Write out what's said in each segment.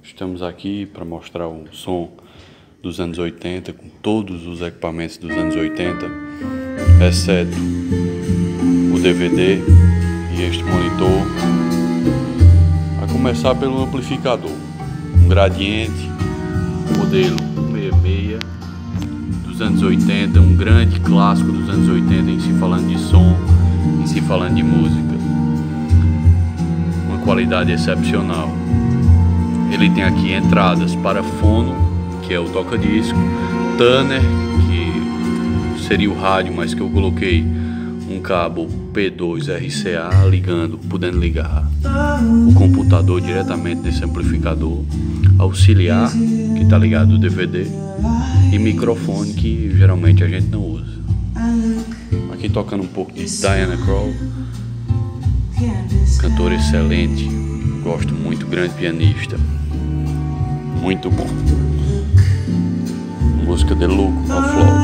Estamos aqui para mostrar o som dos anos 80 com todos os equipamentos dos anos 80, exceto o DVD e este monitor. A começar pelo amplificador, um Gradiente, modelo 66 dos anos 80, um grande clássico dos anos 80 em se falando de som, em se falando de música, uma qualidade excepcional. Ele tem aqui entradas para fono, que é o toca-disco, Turner, que seria o rádio, mas que eu coloquei um cabo P2 RCA podendo ligar o computador diretamente desse amplificador, auxiliar, que está ligado ao DVD, e microfone, que geralmente a gente não usa. Aqui tocando um pouco de Diana Krall, cantora excelente, gosto muito, grande pianista, muito bom. Música The Look of Love.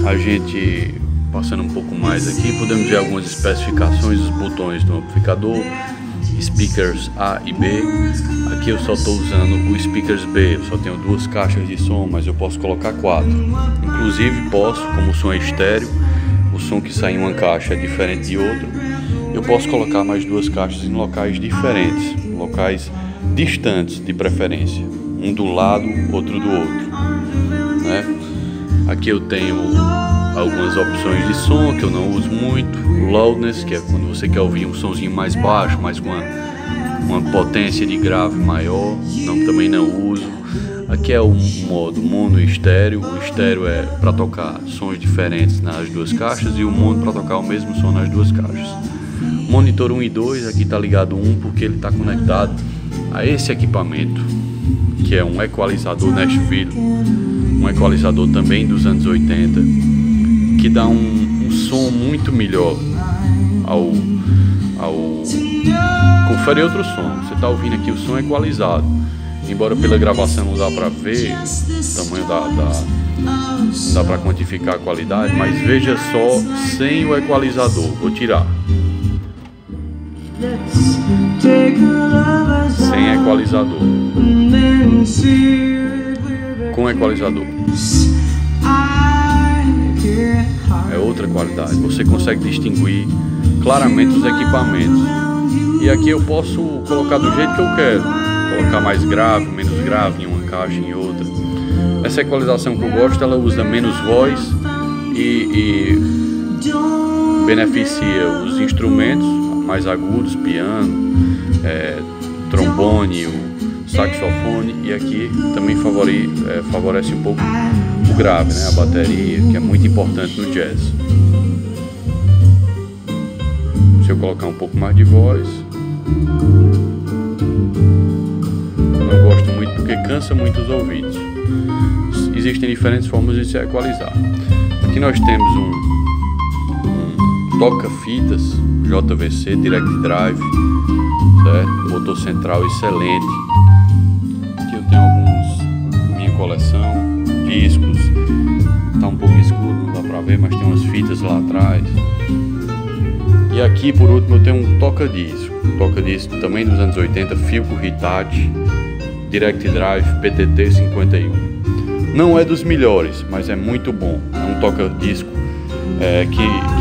A gente, passando um pouco mais aqui, podemos ver algumas especificações dos botões do amplificador, speakers A e B. Aqui eu só estou usando o speakers B, eu só tenho 2 caixas de som, mas eu posso colocar 4. Inclusive posso, como o som é estéreo, o som que sai em uma caixa é diferente de outro, eu posso colocar mais 2 caixas em locais diferentes, locais distantes de preferência, um do lado, outro do outro, né? Aqui eu tenho algumas opções de som que eu não uso muito, o loudness, que é quando você quer ouvir um sonzinho mais baixo, mas com uma potência de grave maior, também não uso. Aqui é o modo mono e estéreo. O estéreo é para tocar sons diferentes nas 2 caixas e o mono para tocar o mesmo som nas 2 caixas. Monitor 1 e 2, aqui está ligado 1 porque ele está conectado a esse equipamento, que é um equalizador Nashville, um equalizador também dos anos 80, que dá um som muito melhor ao conferir outro som. Você está ouvindo aqui o som equalizado, embora pela gravação não dá para ver o tamanho não dá para quantificar a qualidade, mas veja só sem o equalizador. Vou tirar. Sem equalizador, com equalizador, é outra qualidade. Você consegue distinguir claramente os equipamentos. E aqui eu posso colocar do jeito que eu quero, colocar mais grave, menos grave em uma caixa, em outra. Essa equalização que eu gosto, ela usa menos voz e beneficia os instrumentos mais agudos, piano, trombone, o saxofone, e aqui também favorece um pouco o grave, né, a bateria, que é muito importante no jazz. Se eu colocar um pouco mais de voz, eu não gosto muito porque cansa muito os ouvidos. Existem diferentes formas de se equalizar. Aqui nós temos um toca-fitas JVC Direct Drive, certo? Motor central excelente. Aqui eu tenho minha coleção, discos. Tá um pouco escuro, não dá pra ver, mas tem umas fitas lá atrás. E aqui por último eu tenho um toca-disco também dos anos 80, Philco Hitachi Direct Drive PTT 51. Não é dos melhores, mas é muito bom. É um toca-disco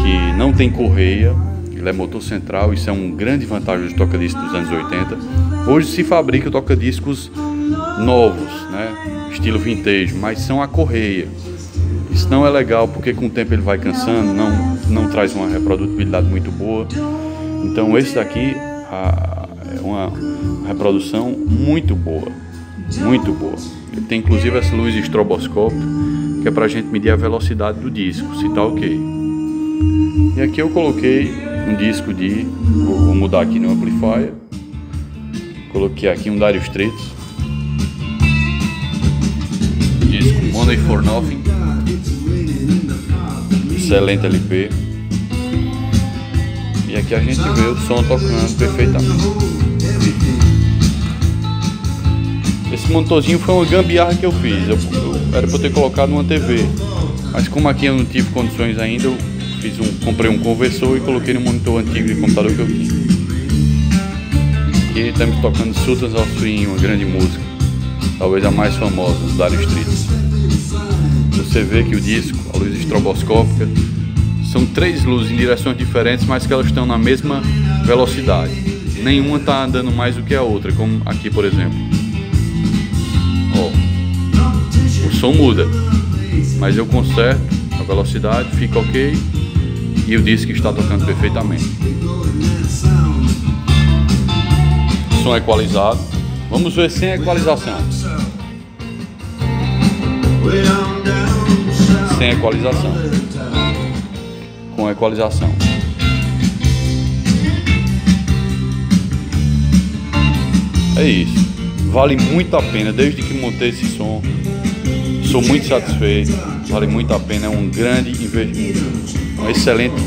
que não tem correia, ele é motor central. Isso é uma grande vantagem dos toca-discos dos anos 80. Hoje se fabrica toca-discos novos, né, estilo vintage, mas são a correia. Isso não é legal porque com o tempo ele vai cansando, não traz uma reprodutibilidade muito boa. Então esse daqui é uma reprodução muito boa, muito boa. Ele tem inclusive essa luz estroboscópica, que é pra gente medir a velocidade do disco, se tá ok. E aqui eu coloquei um disco vou mudar aqui no amplifier, coloquei aqui um Dire Straits, disco Money for Nothing, excelente LP. E aqui a gente vê o som tocando perfeitamente. Esse monitorzinho foi uma gambiarra que eu fiz. Era para eu ter colocado uma TV, mas como aqui eu não tive condições ainda, eu comprei um conversor e coloquei no monitor antigo de computador que eu tinha. aqui estamos tocando Sultans of Swing, uma grande música, talvez a mais famosa dos Dire Straits. Você vê que o disco, a luz estroboscópica, são 3 luzes em direções diferentes, mas que elas estão na mesma velocidade. Nenhuma está andando mais do que a outra, como aqui, por exemplo. Ó, o som muda, mas eu conserto a velocidade, fica ok, e o disco está tocando perfeitamente. Som equalizado. Vamos ver sem equalização. Sem equalização. Com equalização. É isso. Vale muito a pena. Desde que montei esse som, sou muito satisfeito. Vale muito a pena. É um grande investimento, um excelente